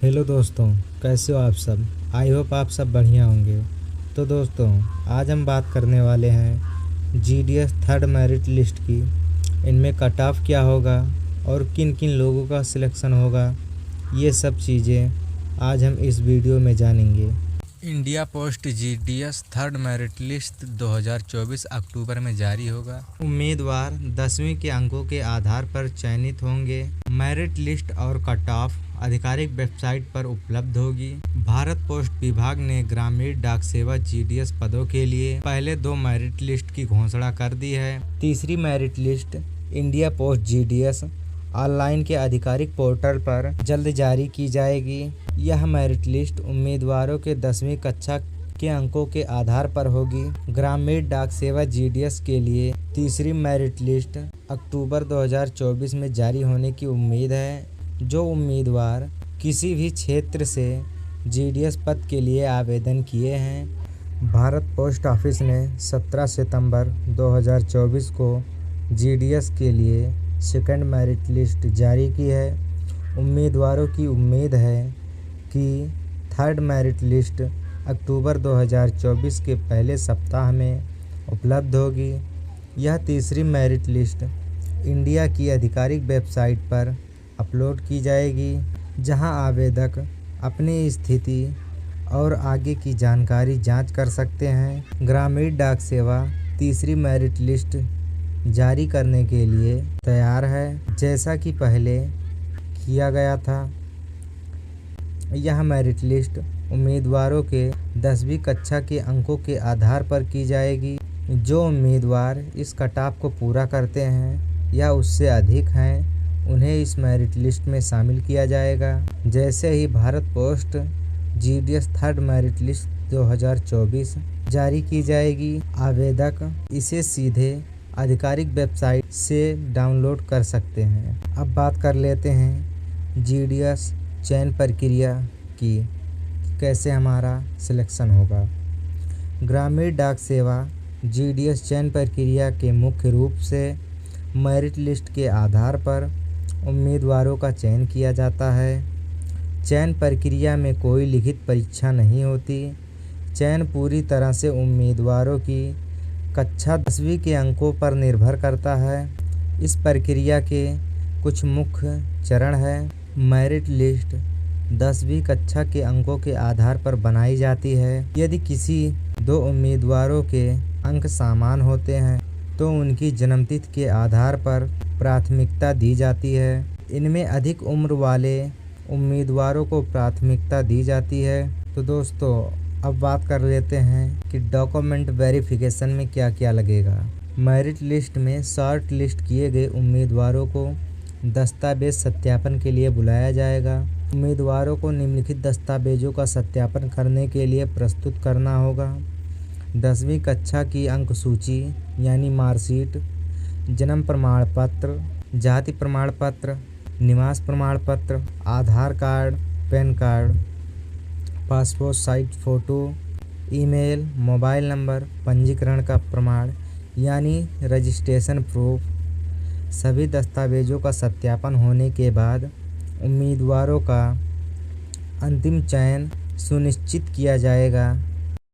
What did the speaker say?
Hello दोस्तों, कैसे हो आप सब। आई होप आप सब बढ़िया होंगे। तो दोस्तों, आज हम बात करने वाले हैं जीडीएस थर्ड मेरिट लिस्ट की। इनमें कट ऑफ क्या होगा और किन किन लोगों का सिलेक्शन होगा, ये सब चीज़ें आज हम इस वीडियो में जानेंगे। India post GDS third merit list 2024 अक्टूबर में जारी होगा। उम्मीदवार 10वीं के अंकों के आधार पर चयनित होंगे। मेरिट लिस्ट और कट ऑफ आधिकारिक वेबसाइट पर उपलब्ध होगी। भारत पोस्ट विभाग ने ग्रामीण डाक सेवा जीडीएस पदों के लिए पहले 2 मेरिट लिस्ट की घोषणा कर दी है। तीसरी merit list India post GDS online के आधिकारिक पोर्टल पर जल्द जारी की जाएगी। यह मेरिट लिस्ट उम्मीदवारों के 10वीं कक्षा के अंकों के आधार पर होगी। ग्रामीण डाक सेवा जीडीएस के लिए तीसरी मेरिट लिस्ट अक्टूबर 2024 में जारी होने की उम्मीद है। जो उम्मीदवार किसी भी क्षेत्र से जीडीएस पद के लिए आवेदन किए हैं, भारत पोस्ट ऑफिस ने 17 सितंबर 2024 को जीडीएस के लिए सेकंड मेरिट लिस्ट जारी की है। उम्मीदवारों की उम्मीद है कि थर्ड मेरिट लिस्ट अक्टूबर 2024 के पहले सप्ताह में उपलब्ध होगी। यह तीसरी मेरिट लिस्ट इंडिया की आधिकारिक वेबसाइट पर अपलोड की जाएगी, जहां आवेदक अपनी स्थिति और आगे की जानकारी जांच कर सकते हैं। ग्रामीण डाक सेवा तीसरी मेरिट लिस्ट जारी करने के लिए तैयार है, जैसा कि पहले किया गया था। यह मेरिट लिस्ट उम्मीदवारों के 10वीं कक्षा के अंकों के आधार पर की जाएगी। जो उम्मीदवार इस कट ऑफ को पूरा करते हैं या उससे अधिक हैं, उन्हें इस मेरिट लिस्ट में शामिल किया जाएगा। जैसे ही Bharat post GDS third merit list 2024 जारी की जाएगी, आवेदक इसे सीधे आधिकारिक वेबसाइट से डाउनलोड कर सकते हैं। अब बात कर लेते हैं जीडीएस चयन प्रक्रिया की, कैसे हमारा सिलेक्शन होगा। ग्रामीण डाक सेवा जीडीएस चयन प्रक्रिया के मुख्य रूप से मेरिट लिस्ट के आधार पर उम्मीदवारों का चयन किया जाता है। चयन प्रक्रिया में कोई लिखित परीक्षा नहीं होती। चयन पूरी तरह से उम्मीदवारों की कक्षा 10वीं के अंकों पर निर्भर करता है। इस प्रक्रिया के कुछ मुख्य चरण हैं। मेरिट लिस्ट 10वीं कक्षा के अंकों के आधार पर बनाई जाती है। यदि किसी 2 उम्मीदवारों के अंक समान होते हैं तो उनकी जन्मतिथि के आधार पर प्राथमिकता दी जाती है। इनमें अधिक उम्र वाले उम्मीदवारों को प्राथमिकता दी जाती है। तो दोस्तों, अब बात कर लेते हैं कि डॉक्यूमेंट वेरिफिकेशन में क्या क्या लगेगा। मेरिट लिस्ट में शॉर्ट लिस्ट किए गए उम्मीदवारों को दस्तावेज सत्यापन के लिए बुलाया जाएगा। उम्मीदवारों को निम्नलिखित दस्तावेजों का सत्यापन करने के लिए प्रस्तुत करना होगा। 10वीं कक्षा की अंक सूची यानी मार्कशीट, जन्म प्रमाण पत्र, जाति प्रमाण पत्र, निवास प्रमाण पत्र, Aadhaar card, PAN card, passport size photo, email, mobile number, पंजीकरण का प्रमाण यानी रजिस्ट्रेशन प्रूफ। सभी दस्तावेजों का सत्यापन होने के बाद उम्मीदवारों का अंतिम चयन सुनिश्चित किया जाएगा।